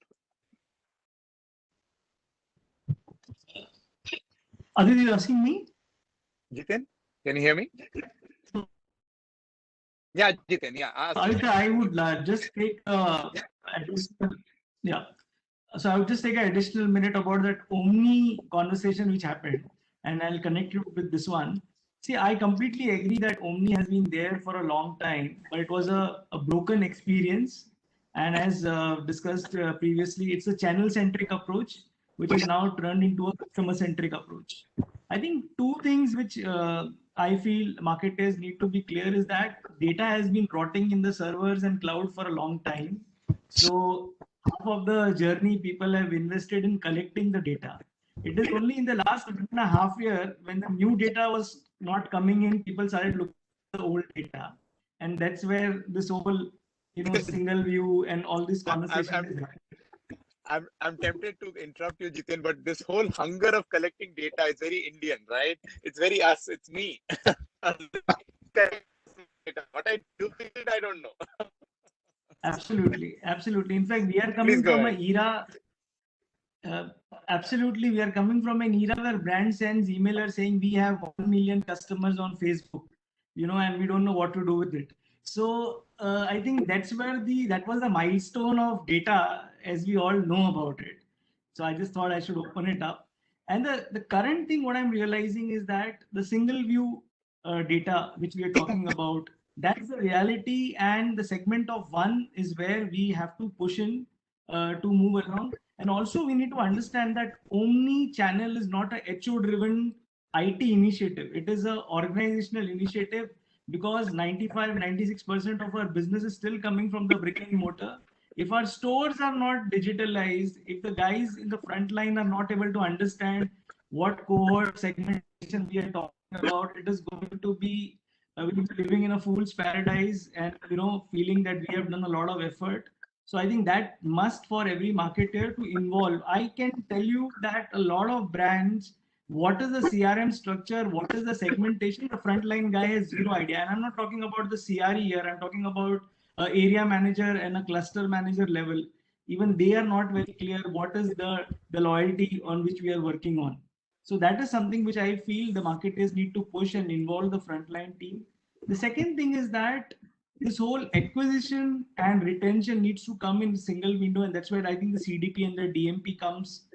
Aditi, you're asking me? Jiten, can you hear me? Yeah, Jiten, yeah. Aditya, I would just take additional, yeah. So I would just take an additional minute about that Omni conversation which happened, and I'll connect you with this one. See, I completely agree that Omni has been there for a long time, but it was a broken experience. And as discussed previously, it's a channel-centric approach, which is now turned into a customer-centric approach. I think two things which I feel marketers need to be clear is that data has been rotting in the servers and cloud for a long time. So half of the journey people have invested in collecting the data. It is only in the last 1.5 years when the new data was not coming in, people started looking at the old data. And that's where this whole, single view and all this conversation is happening. I'm tempted to interrupt you, Jiten, but this whole hunger of collecting data is very Indian, right? It's very us, it's me. What I do with it, I don't know. Absolutely, absolutely. In fact, we are coming from an era. Absolutely, we are coming from an era where brand sends emailer saying we have 1 million customers on Facebook, and we don't know what to do with it. So I think that's where that was the milestone of data as we all know about it. So I just thought I should open it up. And the current thing, what I'm realizing is that the single view data, which we are talking about, that's the reality, and the segment of one is where we have to push in to move along. And also, we need to understand that Omni Channel is not a HO-driven IT initiative. It is an organizational initiative because 95-96% of our business is still coming from the brick and mortar. If our stores are not digitalized, if the guys in the front line are not able to understand what cohort segmentation we are talking about, it is going to be we'll be living in a fool's paradise and feeling that we have done a lot of effort. So I think that must for every marketer to involve. I can tell you that a lot of brands, what is the CRM structure, what is the segmentation, the frontline guy has zero idea. And I'm not talking about the CRE here, I'm talking about area manager and a cluster manager level. Even they are not very clear what is the loyalty on which we are working on. So that is something which I feel the marketers need to push and involve the frontline team. The second thing is that this whole acquisition and retention needs to come in a single window, and that's where I think the CDP and the DMP comes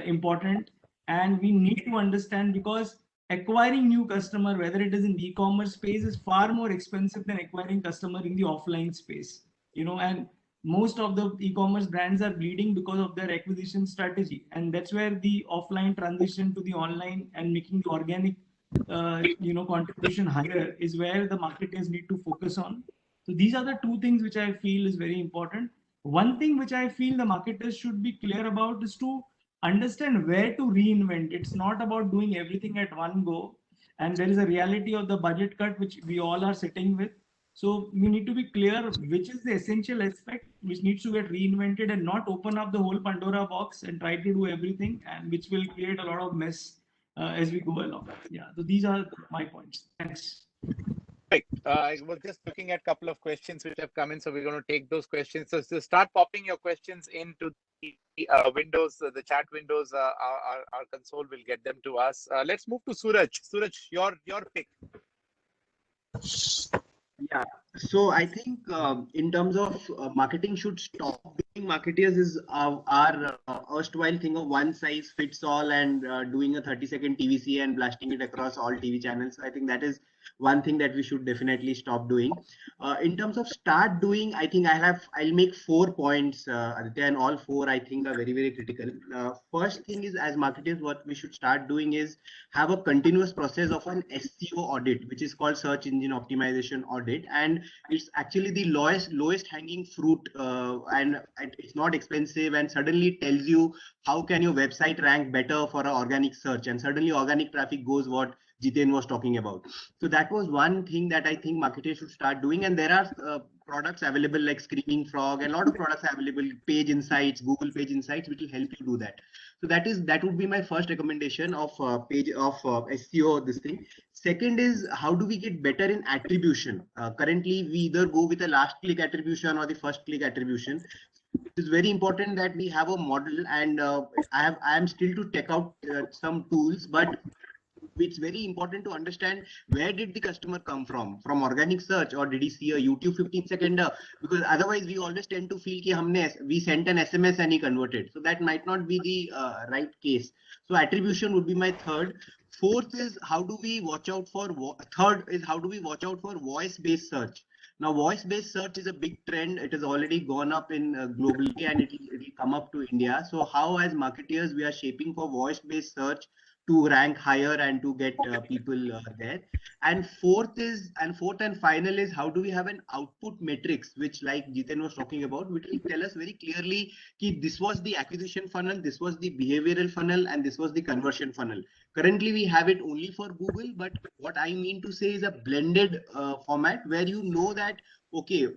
important. And we need to understand, because acquiring new customer, whether it is in the e-commerce space, is far more expensive than acquiring customer in the offline space. And most of the e-commerce brands are bleeding because of their acquisition strategy, and that's where the offline transition to the online and making the organic contribution higher is where the marketers need to focus on. So these are the two things which I feel is very important. One thing which I feel the marketers should be clear about is to understand where to reinvent. It's not about doing everything at one go, and there is a reality of the budget cut which we all are sitting with. So we need to be clear which is the essential aspect which needs to get reinvented, and not open up the whole Pandora box and try to do everything, and which will create a lot of mess as we go along. Yeah, so these are my points. Thanks. Right. I was just looking at a couple of questions which have come in, so we're going to take those questions. So start popping your questions into the windows, the chat windows. Our console will get them to us. Let's move to Suraj. Suraj, your pick. Yeah, so I think in terms of marketing should stop being marketeers is our erstwhile thing of one size fits all and doing a 30-second TVC and blasting it across all TV channels. I think that is one thing that we should definitely stop doing. In terms of start doing, I think I'll make 4 points, Aditya, and all 4 I think are very, very critical. First thing is, as marketers, what we should start doing is have a continuous process of an SEO audit, which is called search engine optimization audit, and it's actually the lowest hanging fruit, and it's not expensive, and suddenly tells you how can your website rank better for an organic search, and suddenly organic traffic goes what Jiten was talking about. So that was one thing that I think marketers should start doing. And there are products available like Screaming Frog and a lot of products available, Page Insights, Google Page Insights, which will help you do that. So that would be my first recommendation of page of SEO. This thing. Second is, how do we get better in attribution? Currently, we either go with a last click attribution or the first click attribution. It is very important that we have a model, and I am still to check out some tools, but it's very important to understand where did the customer come from organic search, or did he see a YouTube 15-second, because otherwise we always tend to feel that we sent an SMS and he converted. So that might not be the right case. So attribution would be my third. Fourth is, how do we watch out for voice-based search? Now, voice-based search is a big trend. It has already gone up in globally, and it will come up to India. So how, as marketeers, we are shaping for voice-based search to rank higher and to get people there. And fourth and final is, how do we have an output matrix, which like Jiten was talking about, which will tell us very clearly that this was the acquisition funnel, this was the behavioral funnel, and this was the conversion funnel. Currently, we have it only for Google, but what I mean to say is a blended format where you know that, okay,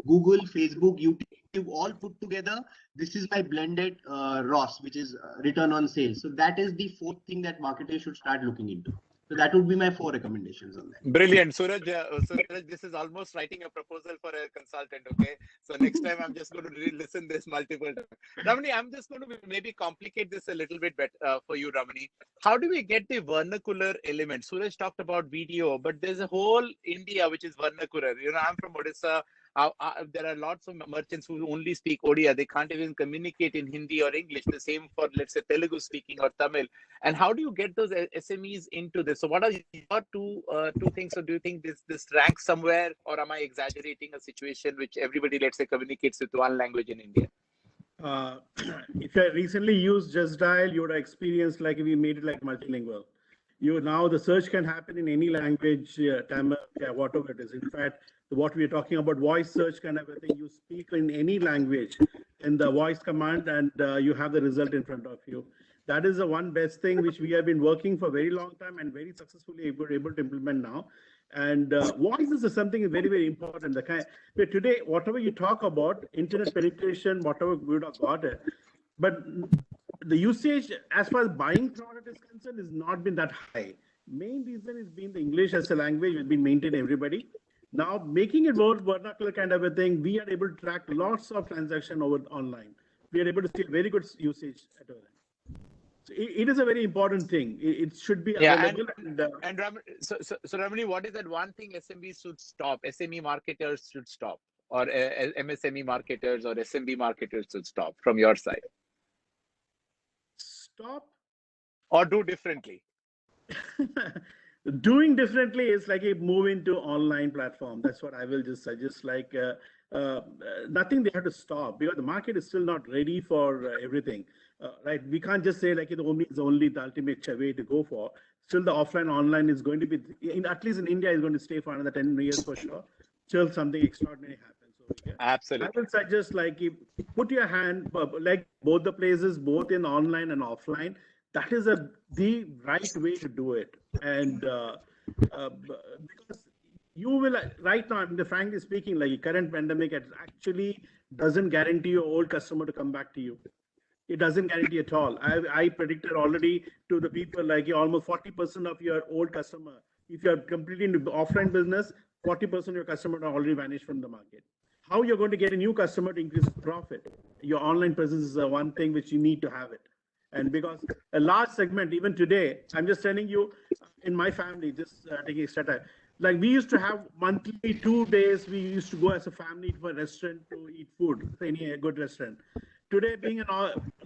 Google, Facebook, YouTube, all put together, this is my blended ROS, which is return on sales. So that is the fourth thing that marketers should start looking into. So that would be my 4 recommendations on that. Brilliant. Suraj, this is almost writing a proposal for a consultant, okay? So next time I'm just going to re-listen this multiple times. Ramani, I'm just going to maybe complicate this a little bit better for you, Ramani. How do we get the vernacular element? Suraj talked about video, but there's a whole India which is vernacular. You know, I'm from Odisha. There are lots of merchants who only speak Odia. They can't even communicate in Hindi or English. The same for, let's say, Telugu speaking or Tamil. And how do you get those SMEs into this? So what are your two things? So do you think this ranks somewhere, or am I exaggerating a situation which everybody, let's say, communicates with one language in India? If I recently used Just Dial, you would have experienced like we made it like multilingual. Now the search can happen in any language, Tamil, whatever it is. In fact, what we are talking about, voice search kind of a thing, you speak in any language in the voice command, and you have the result in front of you. That is the one best thing which we have been working for a very long time and very successfully able to implement now. And voices is something very, very important. But today, whatever you talk about, internet penetration, whatever we would have got it, but the usage as far as buying product is concerned has not been that high. Main reason has been the English as a language has been maintained everybody. Now making it more vernacular kind of a thing, we are able to track lots of transaction over online. We are able to see very good usage at all. So it is a very important thing. It should be available. So Ramani, what is that one thing SMBs should stop? SME marketers should stop, or MSME marketers or SMB marketers should stop from your side? Stop or do differently? Doing differently is like a move into online platform. That's what I will just suggest. Like nothing they have to stop, because the market is still not ready for everything. Right? We can't just say like it is only the ultimate way to go for. Still, the offline online is going to be, at least in India, is going to stay for another 10 years for sure. Still, something extraordinary happens over here. Absolutely. I will suggest like put your hand like both the places, both in online and offline. That is the right way to do it. And because you will right now, frankly speaking, like current pandemic, it actually doesn't guarantee your old customer to come back to you. It doesn't guarantee at all. I predicted already to the people like almost 40% of your old customer, if you're completely into offline business, 40% of your customer are already vanished from the market. How you're going to get a new customer to increase profit? Your online presence is one thing which you need to have it. And because a large segment, even today, I'm just telling you, in my family, just taking a step back, like we used to have monthly 2 days, we used to go as a family to a restaurant to eat food, any good restaurant. Today, being a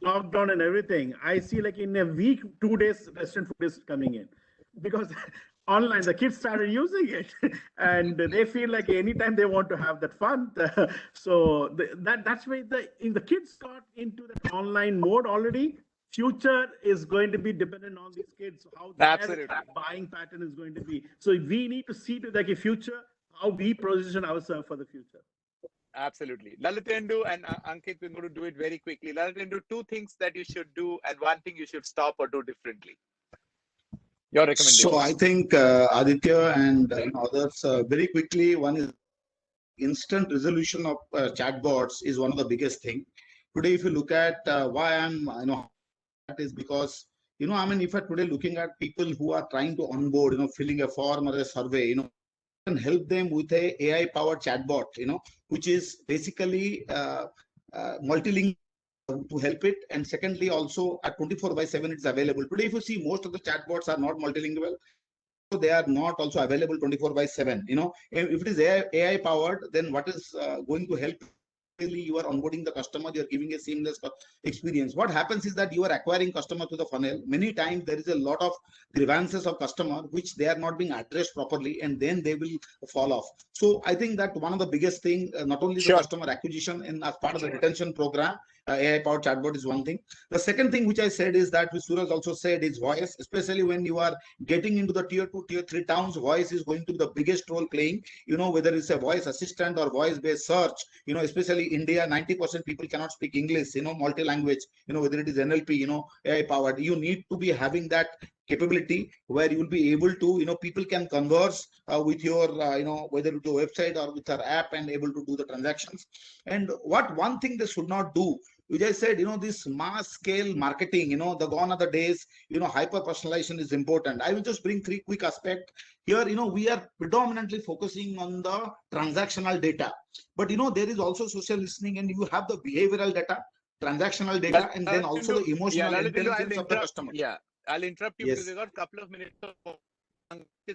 lockdown and everything, I see like in a week, 2 days, restaurant food is coming in. Because online, the kids started using it, and they feel like anytime they want to have that fun. So that's why the kids got into the online mode already. Future is going to be dependent on these kids, how their buying pattern is going to be. So we need to see to the future, how we position ourselves for the future. Absolutely. Lalitendu and Ankit, we're going to do it very quickly. Lalitendu, 2 things that you should do and 1 thing you should stop or do differently. Your recommendation. So I think Aditya and others, very quickly, one is instant resolution of chatbots is one of the biggest thing. Today, if you look at why I'm, that is because, I mean, if I today looking at people who are trying to onboard, filling a form or a survey, can help them with a AI powered chatbot, which is basically multilingual to help it. And secondly, also at 24/7, it's available. Today, if you see, most of the chatbots are not multilingual. So they are not also available 24/7. If it is AI powered, then what is going to help? You are onboarding the customer, you are giving a seamless experience. What happens is that you are acquiring customer to the funnel. Many times there is a lot of grievances of customer which they are not being addressed properly, and then they will fall off. So I think that one of the biggest thing, not only the customer acquisition and as part of the retention program, AI powered chatbot is one thing. The second thing which I said is that, which Suraj also said, is voice, especially when you are getting into the tier 2, tier 3 towns. Voice is going to be the biggest role playing, whether it's a voice assistant or voice based search. Especially India, 90% people cannot speak English, multi-language, whether it is NLP, AI powered. You need to be having that capability where you will be able to, people can converse with your, whether with your website or with our app, and able to do the transactions. And one thing they should not do, which I said, this mass scale marketing, the gone are the days, hyper personalization is important. I will just bring 3 quick aspects here. We are predominantly focusing on the transactional data, but there is also social listening, and you have the behavioral data, transactional data, and then also the emotional intelligence of the customer. Yeah, I'll interrupt you because we've got a couple of minutes.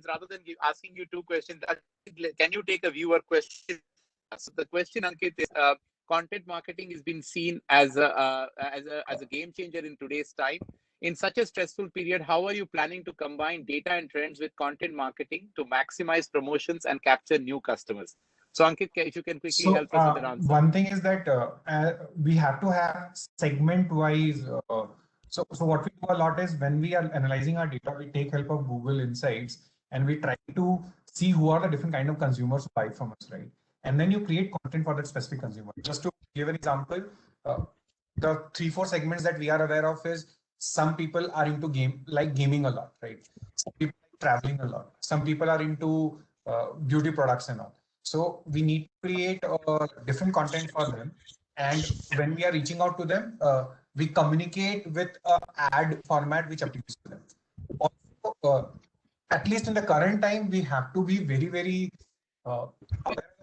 Rather than asking you 2 questions, can you take a viewer question? So the question, Ankit, is content marketing has been seen as a game changer in today's time. In such a stressful period, how are you planning to combine data and trends with content marketing to maximize promotions and capture new customers? So Ankit, if you can quickly help us with that answer. One thing is that we have to have segment-wise. So what we do a lot is, when we are analyzing our data, we take help of Google Insights, and we try to see who are the different kind of consumers who buy from us, right? And then you create content for that specific consumer. Just to give an example, the 3-4 segments that we are aware of is, some people are into gaming a lot, right? Some people like traveling a lot. Some people are into beauty products and all. So we need to create different content for them. And when we are reaching out to them, we communicate with an ad format which appeals to them. Also, at least in the current time, we have to be very, very aware of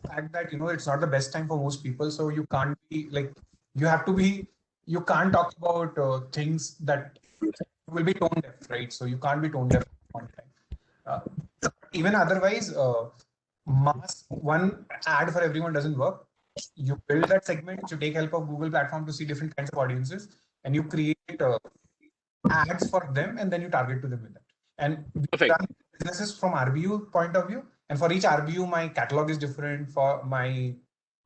the fact that, it's not the best time for most people. So you can't be like, you can't talk about things that will be tone deaf, right? So you can't be tone deaf all the time. Even otherwise, mass one ad for everyone doesn't work. You build that segment, you take help of Google platform to see different kinds of audiences, and you create ads for them, and then you target to them with that. And we run businesses from RBU point of view, and for each RBU, my catalog is different, for my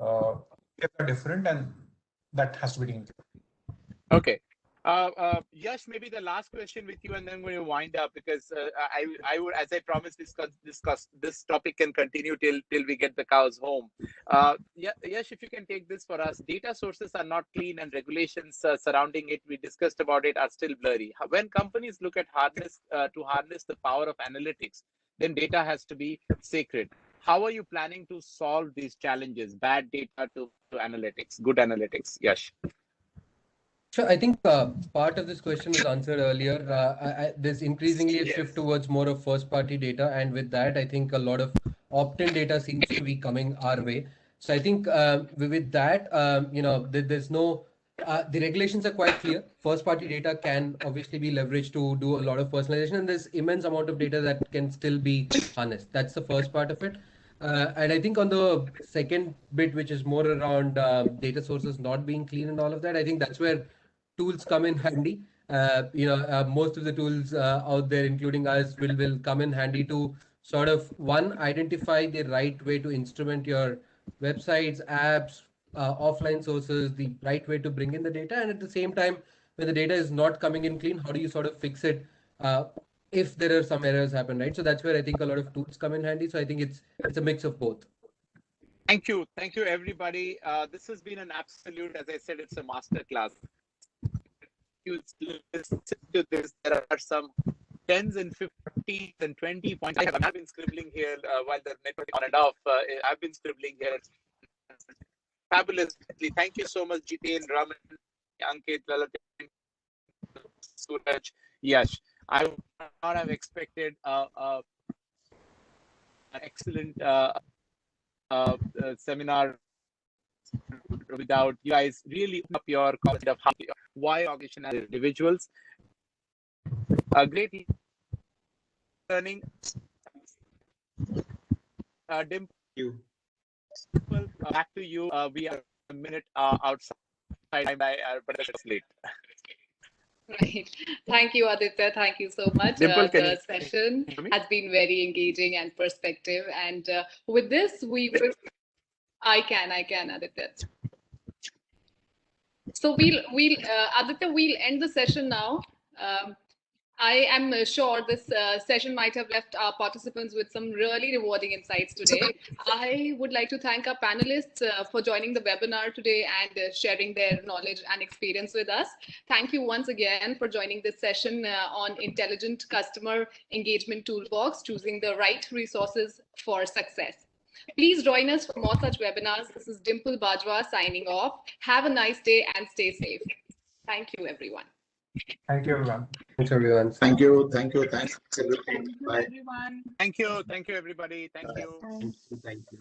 are different, and that has to be taken care of. Okay. Yash, maybe the last question with you, and then we're going to wind up, because I would, as I promised, discuss this topic can continue till we get the cows home. Yash, if you can take this for us. Data sources are not clean, and regulations surrounding it, we discussed about it, are still blurry. When companies look at harness the power of analytics, then data has to be sacred. How are you planning to solve these challenges? Bad data to analytics, good analytics. Yash. Sure, I think part of this question was answered earlier. There's increasingly a shift towards more of first-party data, and with that, I think a lot of opt-in data seems to be coming our way. So I think with that, there's no the regulations are quite clear. First-party data can obviously be leveraged to do a lot of personalization, and there's immense amount of data that can still be harnessed. That's the first part of it. And I think on the second bit, which is more around data sources not being clean and all of that, I think that's where tools come in handy. Most of the tools out there, including us, will come in handy to sort of identify the right way to instrument your websites, apps, offline sources, the right way to bring in the data, and at the same time, when the data is not coming in clean, how do you sort of fix it if there are some errors happen, right? So that's where I think a lot of tools come in handy. So I think it's a mix of both. Thank you, everybody. This has been an absolute, as I said, it's a masterclass. You listen to this, there are some tens and 50 and 20 points. I've been scribbling here while the network on and off. I've been scribbling here fabulously. Thank you so much, Jiteen, Raman, Ankit, Lalatin, Suraj, Yash. I would not have expected an excellent seminar without you guys really open up your concept of how why organization as individuals. Great learning. Dimple, back to you. We are a minute outside but it's late. Right. Thank you, Aditya. Thank you so much. Dimple, The session has been very engaging and perspective. And with this, we will. I can, Aditya. So Aditya, we'll end the session now. I am sure this session might have left our participants with some really rewarding insights today. I would like to thank our panelists for joining the webinar today and sharing their knowledge and experience with us. Thank you once again for joining this session on Intelligent Customer Engagement Toolbox, choosing the right resources for success. Please join us for more such webinars. This is Dimple Bajwa signing off. Have a nice day and stay safe. Thank you, everyone. Thank you, everyone. Thanks, everyone. Thank you. Thank you. Thanks, everybody. Thank you, everyone. Thank you, everybody. Thank you. Thank you.